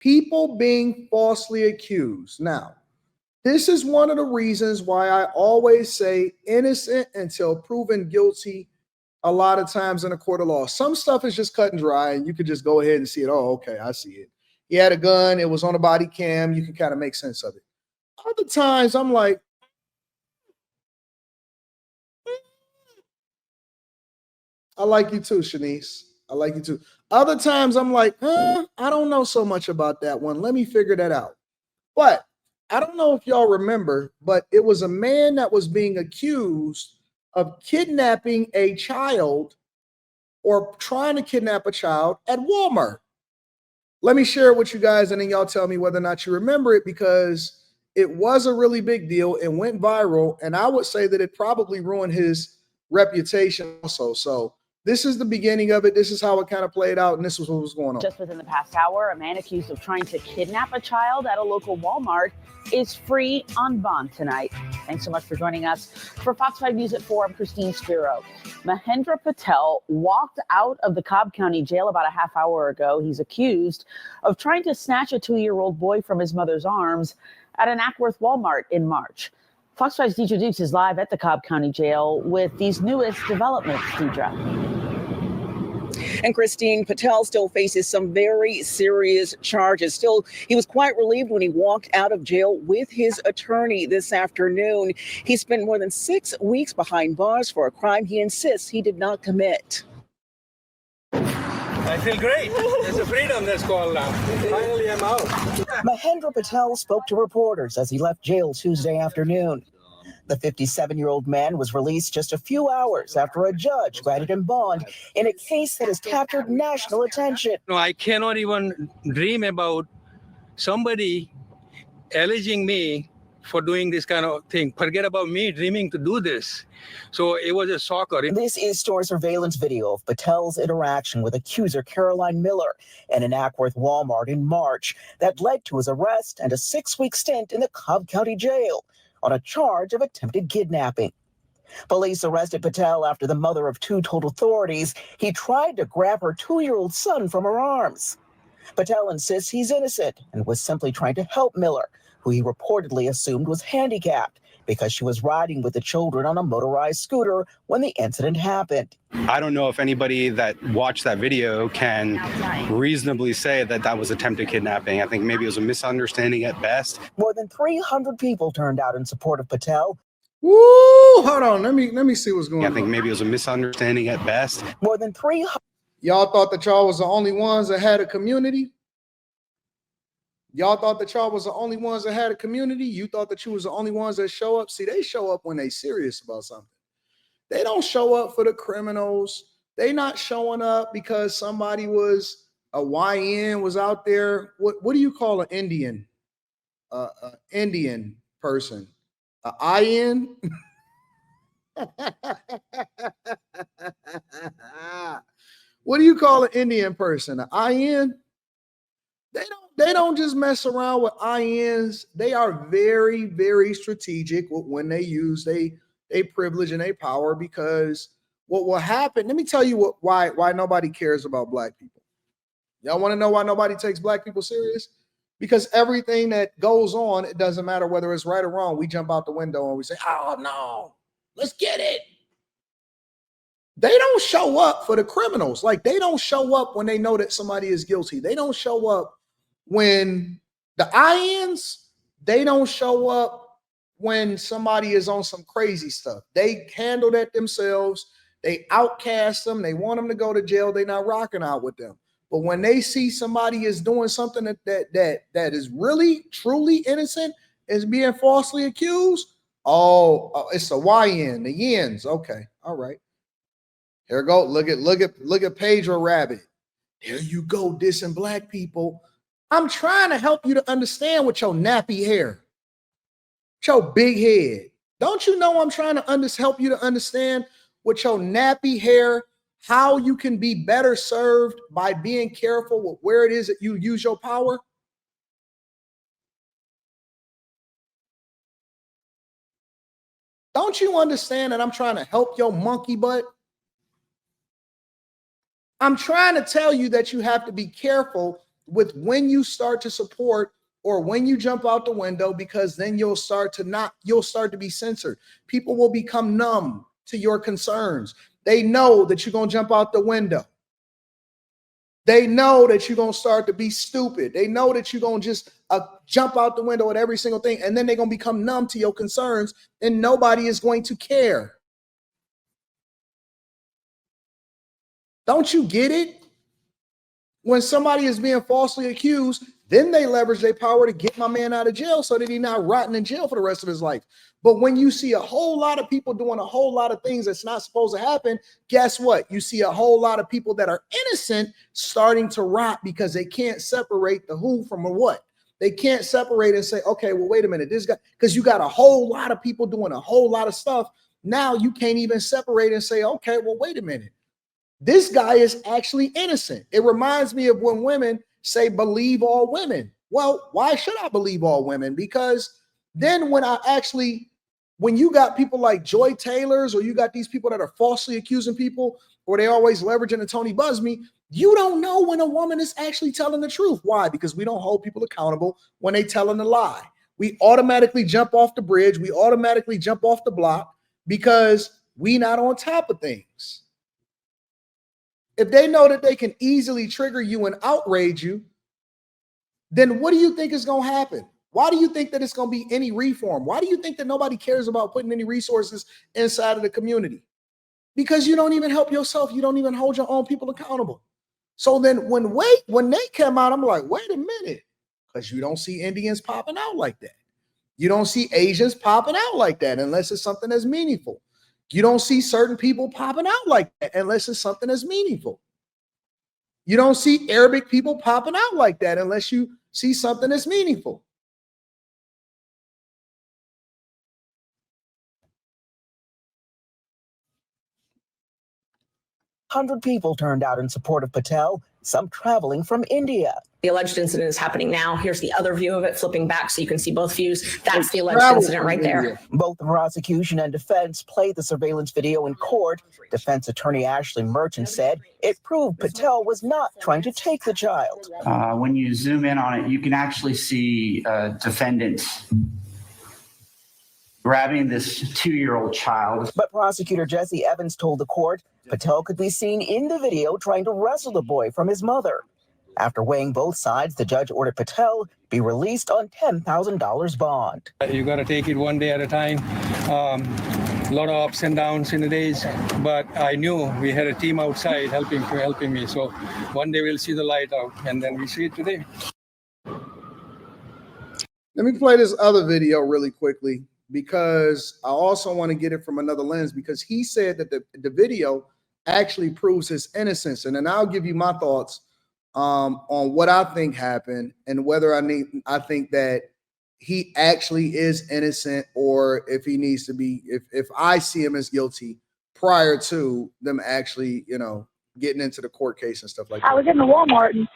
People being falsely accused. Now, this is one of the reasons why I always say innocent until proven guilty a lot of times in a court of law. Some stuff is just cut and dry, and you could just go ahead and see it. Oh, okay, I see it. He had a gun, it was on a body cam, you can kind of make sense of it. Other times I'm like, I like you too, Shanice. I like you too. Other times I'm like, I don't know so much about that one. Let me figure that out. But I don't know if y'all remember, but it was a man that was being accused of kidnapping a child or trying to kidnap a child at Walmart. Let me share it with you guys, and then y'all tell me whether or not you remember it, because it was a really big deal. It went viral, and I would say that it probably ruined his reputation also. So this is the beginning of it. This is how it kind of played out, and this was what was going on. Just within the past hour, a man accused of trying to kidnap a child at a local Walmart is free on bond tonight. Thanks so much for joining us. For Fox 5 News at 4, I'm Christine Spiro. Mahendra Patel walked out of the Cobb County Jail about a half hour ago. He's accused of trying to snatch a 2-year-old boy from his mother's arms at an Ackworth Walmart in March. Fox 5's Deidre Dukes is live at the Cobb County Jail with these newest developments. Deidre. And Christine, Patel still faces some very serious charges. Still, he was quite relieved when he walked out of jail with his attorney this afternoon. He spent more than 6 weeks behind bars for a crime he insists he did not commit. I feel great. There's a freedom that's called now. Finally, I'm out. Mahendra Patel spoke to reporters as he left jail Tuesday afternoon. The 57-year-old man was released just a few hours after a judge granted him bond in a case that has captured national attention. No, I cannot even dream about somebody alleging me for doing this kind of thing. Forget about me dreaming to do this. So it was a shocker. This is store surveillance video of Patel's interaction with accuser Caroline Miller in an Ackworth Walmart in March that led to his arrest and a 6-week stint in the Cobb County Jail on a charge of attempted kidnapping. Police arrested Patel after the mother of 2 told authorities he tried to grab her 2-year-old son from her arms. Patel insists he's innocent and was simply trying to help Miller, who he reportedly assumed was handicapped because she was riding with the children on a motorized scooter when the incident happened. I don't know if anybody that watched that video can reasonably say that that was attempted kidnapping. I think maybe it was a misunderstanding at best. More than 300 people turned out in support of Patel. Woo! Hold on. Let me see what's going on. I think maybe it was a misunderstanding at best. More than 300. Y'all thought that y'all was the only ones that had a community? Y'all thought that y'all was the only ones that had a community? You thought that you was the only ones that show up? See, they show up when they serious about something. They don't show up for the criminals. They not showing up because somebody was a YN was out there. What do you call an Indian? Indian person. A IN? What do you call an Indian person? An IN? They don't just mess around with INs. They are very, very strategic when they use they privilege and they power, because what will happen, let me tell you why nobody cares about black people. Y'all want to know why nobody takes black people serious? Because everything that goes on, it doesn't matter whether it's right or wrong. We jump out the window and we say, oh no, let's get it. They don't show up for the criminals. Like, they don't show up when they know that somebody is guilty. They don't show up when the INs, they don't show up when somebody is on some crazy stuff. They handle that themselves. They outcast them. They want them to go to jail. They're not rocking out with them. But when they see somebody is doing something that is really, truly innocent, is being falsely accused, it's a YN, the yens. Okay, all right. Here we go. Look at Pedro Rabbit. There you go, dissing black people. I'm trying to help you to understand with your nappy hair, with your big head. Don't you know I'm trying to help you to understand with your nappy hair how you can be better served by being careful with where it is that you use your power? Don't you understand that I'm trying to help your monkey butt? I'm trying to tell you that you have to be careful with when you start to support or when you jump out the window, because then you'll start to be censored. People will become numb to your concerns. They know that you're going to jump out the window. They know that you're going to start to be stupid. They know that you're going to just jump out the window at every single thing. And then they're going to become numb to your concerns and nobody is going to care. Don't you get it? When somebody is being falsely accused, then they leverage their power to get my man out of jail so that he's not rotting in jail for the rest of his life. But when you see a whole lot of people doing a whole lot of things that's not supposed to happen, guess what? You see a whole lot of people that are innocent starting to rot because they can't separate the who from the what. They can't separate and say, okay, well, wait a minute, this guy, because you got a whole lot of people doing a whole lot of stuff. Now you can't even separate and say, okay, well, wait a minute. This guy is actually innocent. It reminds me of when women say, believe all women. Well, why should I believe all women? Because then when you got people like Joy Taylors, or you got these people that are falsely accusing people, or they always leveraging the Tony Busme, you don't know when a woman is actually telling the truth. Why? Because we don't hold people accountable when they telling a lie. We automatically jump off the bridge. We automatically jump off the block because we not on top of things. If they know that they can easily trigger you and outrage you, then what do you think is going to happen? Why do you think that it's going to be any reform? Why do you think that nobody cares about putting any resources inside of the community? Because you don't even help yourself. You don't even hold your own people accountable. So then when they come out, I'm like, wait a minute, because you don't see Indians popping out like that. You don't see Asians popping out like that unless it's something that's meaningful. You don't see certain people popping out like that unless it's something that's meaningful. You don't see Arabic people popping out like that unless you see something that's meaningful. 100 people turned out in support of Patel, some traveling from India. The alleged incident is happening now. Here's the other view of it, flipping back so you can see both views. That's the alleged incident right there. Both the prosecution and defense played the surveillance video in court. Defense attorney Ashley Merchant said it proved Patel was not trying to take the child. When you zoom in on it, you can actually see defendant grabbing this 2-year-old child. But prosecutor Jesse Evans told the court Patel could be seen in the video trying to wrestle the boy from his mother. After weighing both sides, the judge ordered Patel be released on $10,000 bond. You got to take it one day at a time. A lot of ups and downs in the days, but I knew we had a team outside helping me. So one day we'll see the light out, and then we see it today. Let me play this other video really quickly, because I also want to get it from another lens, because he said that the video actually proves his innocence. And then I'll give you my thoughts on what I think happened and whether I think that he actually is innocent, or if he needs to be, if I see him as guilty prior to them actually, getting into the court case and stuff like that. I was in the Walmart and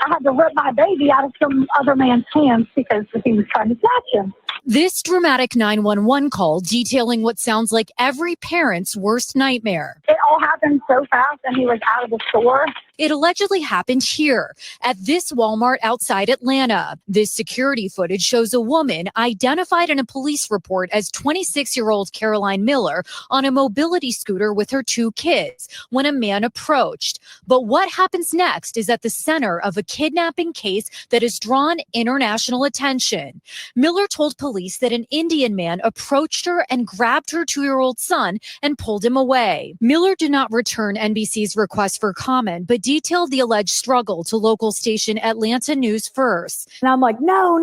I had to rip my baby out of some other man's hands because he was trying to snatch him. This dramatic 911 call detailing what sounds like every parent's worst nightmare. It all happened so fast and he was out of the store. It allegedly happened here at this Walmart outside Atlanta. This security footage shows a woman identified in a police report as 26-year-old Caroline Miller on a mobility scooter with her 2 kids when a man approached. But what happens next is at the center of a kidnapping case that has drawn international attention. Miller told police that an Indian man approached her and grabbed her 2-year-old son and pulled him away. Miller did not return NBC's request for comment, but detailed the alleged struggle to local station Atlanta News First. And I'm like, no,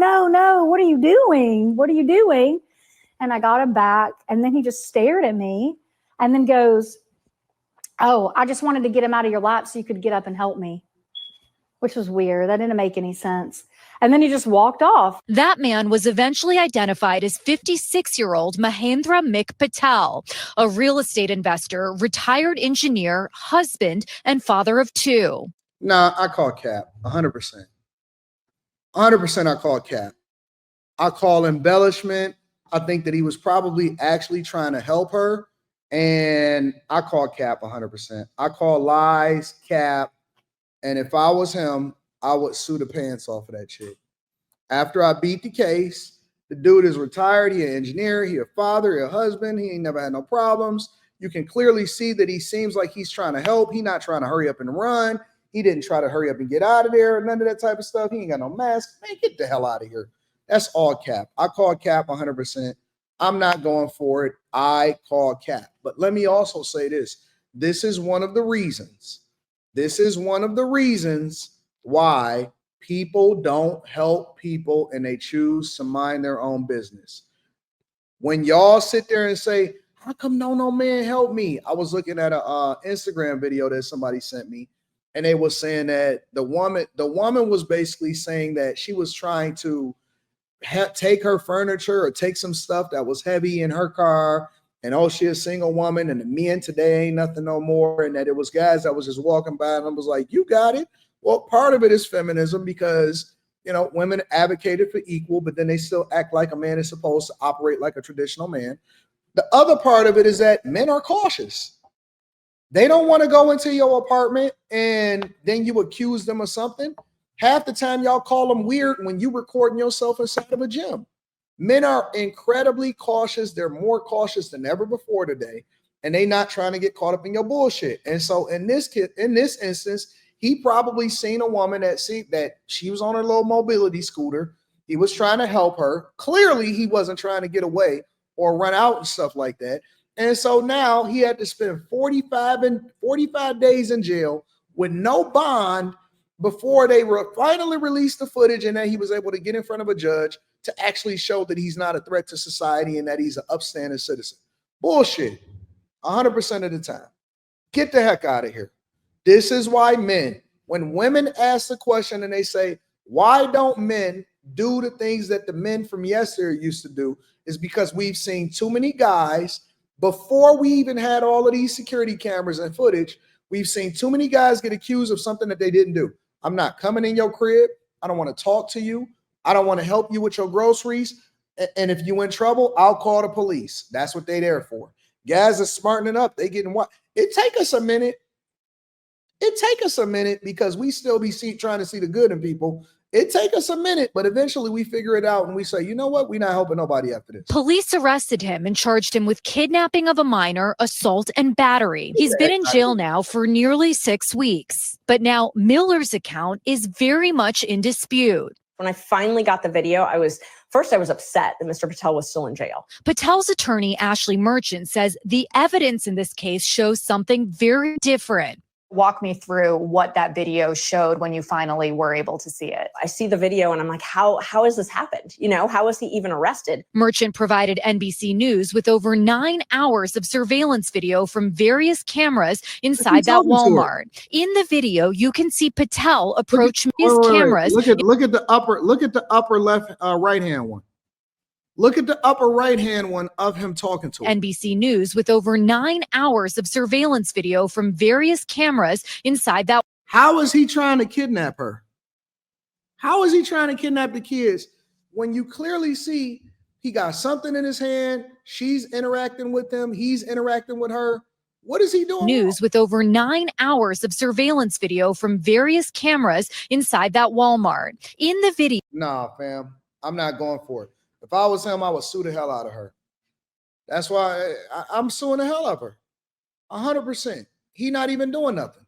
what are you doing? What are you doing? And I got him back, and then he just stared at me and then goes, oh, I just wanted to get him out of your lap so you could get up and help me, which was weird. That didn't make any sense. And then he just walked off. That man was eventually identified as 56-year-old Mahendra Patel, a real estate investor, retired engineer, husband, and father of 2. Nah, I call cap 100%. 100% I call cap. I call embellishment. I think that he was probably actually trying to help her. And I call cap 100%. I call lies, cap. And if I was him, I would sue the pants off of that chick. After I beat the case, the dude is retired. He an engineer. He a father. He a husband. He ain't never had no problems. You can clearly see that he seems like he's trying to help. He not trying to hurry up and run. He didn't try to hurry up and get out of there. None of that type of stuff. He ain't got no mask. Man, get the hell out of here. That's all cap. I call cap 100%. I'm not going for it. I call cap. But let me also say this. This is one of the reasons. This is one of the reasons why people don't help people and they choose to mind their own business. When y'all sit there and say, how come no man help me? I was looking at a Instagram video that somebody sent me, and they was saying that the woman was basically saying that she was trying to take her furniture or take some stuff that was heavy in her car, and oh, she a single woman, and the men today ain't nothing no more, and that it was guys that was just walking by, and I was like, you got it. Well, part of it is feminism because, you know, women advocated for equal, but then they still act like a man is supposed to operate like a traditional man. The other part of it is that men are cautious. They don't want to go into your apartment and then you accuse them of something. Half the time y'all call them weird when you recording yourself inside of a gym. Men are incredibly cautious. They're more cautious than ever before today, and they not trying to get caught up in your bullshit. And so in this instance, he probably seen a woman that she was on her little mobility scooter. He was trying to help her. Clearly, he wasn't trying to get away or run out and stuff like that. And so now he had to spend 45 days in jail with no bond before they finally released the footage, and then he was able to get in front of a judge to actually show that he's not a threat to society and that he's an upstanding citizen. Bullshit. 100% of the time. Get the heck out of here. This is why men, when women ask the question and they say, why don't men do the things that the men from yesterday used to do, is because we've seen too many guys, before we even had all of these security cameras and footage, we've seen too many guys get accused of something that they didn't do. I'm not coming in your crib. I don't want to talk to you. I don't want to help you with your groceries. And if you're in trouble, I'll call the police. That's what they're there for. Guys are smartening up. They getting what? It take us a minute. Because we still be trying to see the good in people. It take us a minute, but eventually we figure it out and we say, you know what? We're not helping nobody after this. Police arrested him and charged him with kidnapping of a minor, assault, and battery. He's been in jail now for nearly 6 weeks. But now Miller's account is very much in dispute. When I finally got the video, I was upset that Mr. Patel was still in jail. Patel's attorney, Ashley Merchant, says the evidence in this case shows something very different. Walk me through what that video showed when you finally were able to see it. I see the video and I'm like, how has this happened? You know, how was he even arrested? Merchant provided NBC News with over 9 hours of surveillance video from various cameras inside that Walmart. In the video, you can see Patel approach his cameras. Look at the upper left right hand one. Look at the upper right-hand one of him talking to her. NBC News with over 9 hours of surveillance video from various cameras inside that. How is he trying to kidnap her? How is he trying to kidnap the kids when you clearly see he got something in his hand, she's interacting with him, he's interacting with her? What is he doing? News with over 9 hours of surveillance video from various cameras inside that Walmart. In the video. Nah, fam, I'm not going for it. If I was him, I would sue the hell out of her. That's why I'm suing the hell out of her. 100%. He not even doing nothing.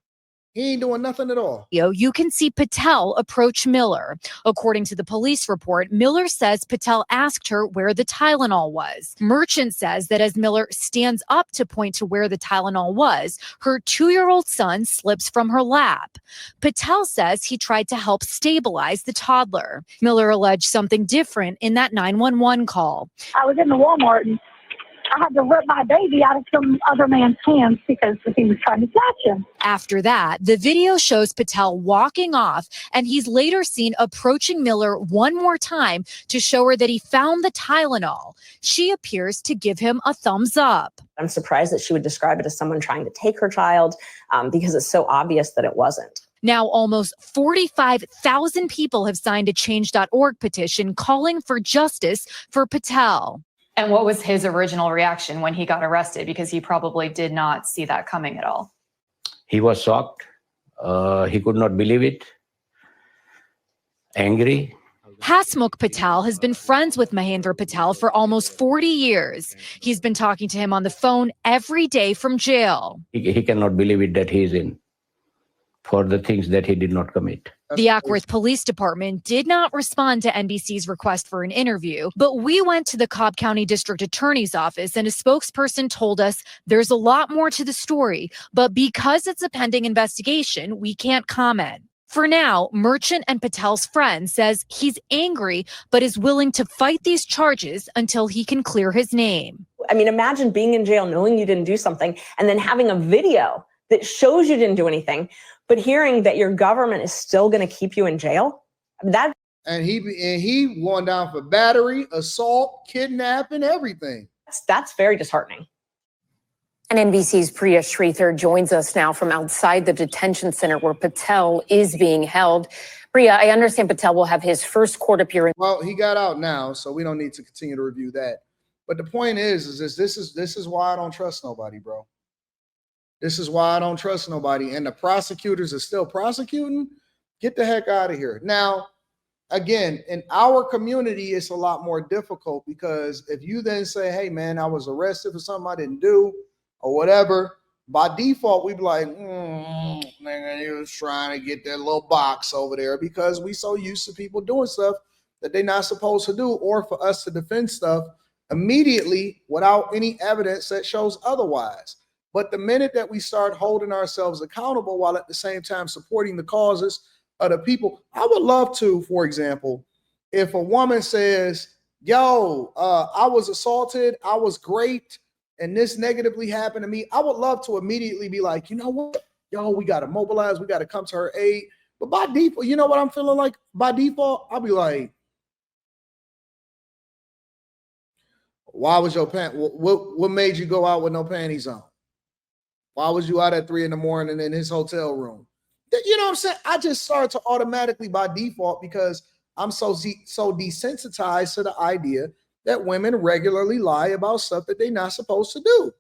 He ain't doing nothing at all. You can see Patel approach Miller. According to the police report, Miller says Patel asked her where the Tylenol was. Merchant says that as Miller stands up to point to where the Tylenol was, her 2-year-old son slips from her lap. Patel says he tried to help stabilize the toddler. Miller alleged something different in that 911 call. I was in the Walmart and I had to rip my baby out of some other man's hands because he was trying to snatch him. After that, the video shows Patel walking off, and he's later seen approaching Miller one more time to show her that he found the Tylenol. She appears to give him a thumbs up. I'm surprised that she would describe it as someone trying to take her child because it's so obvious that it wasn't. Now, almost 45,000 people have signed a Change.org petition calling for justice for Patel. And what was his original reaction when he got arrested? Because he probably did not see that coming at all. He was shocked. He could not believe it. angry. Hasmukh Patel has been friends with Mahendra Patel for almost 40 years. He's been talking to him on the phone every day from jail. He cannot believe it that he is in for the things that he did not commit. The Ackworth Police Department did not respond to NBC's request for an interview, but we went to the Cobb County District Attorney's office and a spokesperson told us there's a lot more to the story, but because it's a pending investigation, we can't comment. For now, Merchant and Patel's friend says he's angry, but is willing to fight these charges until he can clear his name. I mean, imagine being in jail, knowing you didn't do something, and then having a video that shows you didn't do anything, but hearing that your government is still going to keep you in jail. And he going down for battery, assault, kidnapping, everything. That's very disheartening. And NBC's Priya Sridhar joins us now from outside the detention center where Patel is being held. Priya, I understand Patel will have his first court appearance. Well, he got out now, so we don't need to continue to review that. But the point is this is why I don't trust nobody, bro. This is why I don't trust nobody. And the prosecutors are still prosecuting. Get the heck out of here. Now, again, in our community, it's a lot more difficult because if you then say, hey, man, I was arrested for something I didn't do or whatever, by default, we'd be like, nigga, he was trying to get that little box over there because we so used to people doing stuff that they're not supposed to do, or for us to defend stuff immediately without any evidence that shows otherwise. But the minute that we start holding ourselves accountable while at the same time supporting the causes of the people, I would love to, for example, if a woman says, yo, I was assaulted, I was great, and this negatively happened to me, I would love to immediately be like, you know what? Yo, we got to mobilize, we got to come to her aid. But by default, you know what I'm feeling like? By default, I'll be like, why was your pant? What made you go out with no panties on? Why was you out at 3 a.m. in his hotel room? You know what I'm saying? I just started to automatically by default because I'm so desensitized to the idea that women regularly lie about stuff that they're not supposed to do.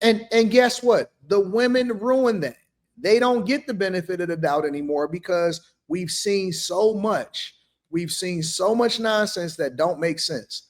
And guess what? The women ruin that. They don't get the benefit of the doubt anymore because we've seen so much. We've seen so much nonsense that don't make sense.